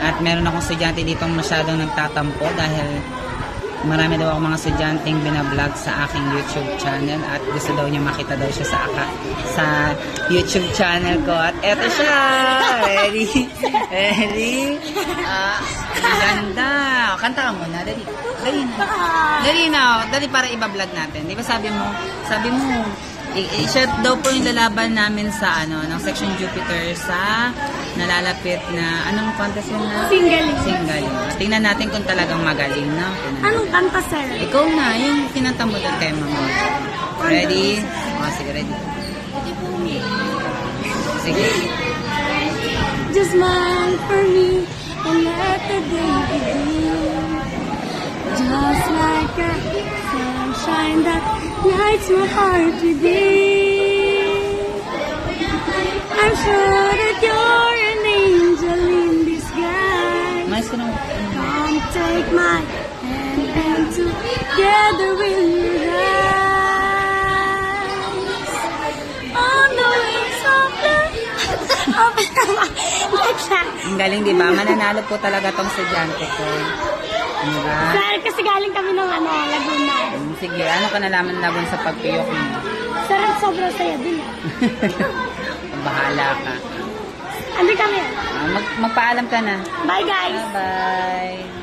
At meron akong estudyante ditong masyadong nagtatampo dahil marami daw akong mga estudyanteng binablog sa aking YouTube channel at gusto daw niya makita daw siya sa YouTube channel ko. At eto siya! Ready? Ready? Ang ganda! Kanta ka muna, dali. Dali na. Dali na. Dali para iba-vlog natin. Di ba sabi mo, siya daw po yung lalaban namin sa ng Section Jupiter sa nalalapit na, anong contest yun na? Singaling. Singaling. Tingnan natin kung talagang magaling na. Anong kanta, sir? Ikaw na, yung kinanta mo doon tema mo. Ready? Sige, ready. Sige. Just smile for me and let the day begin. Just like a sunshine that lights my heart within. I'm sure that you're an angel in disguise. Mais ko naman. Come take my hand and together we'll rise on the wings of the Ang galing, di ba? Mananalo po talaga tong estudyante ko. Diba? Sir, kasi galing kami ng Laguna. Sige, ano ka nalaman laban sa pagpiyok mo? Sir, sobrang saya din. Bahala ka. Andi kami. Magpaalam ka na. Bye, guys. Bye-bye.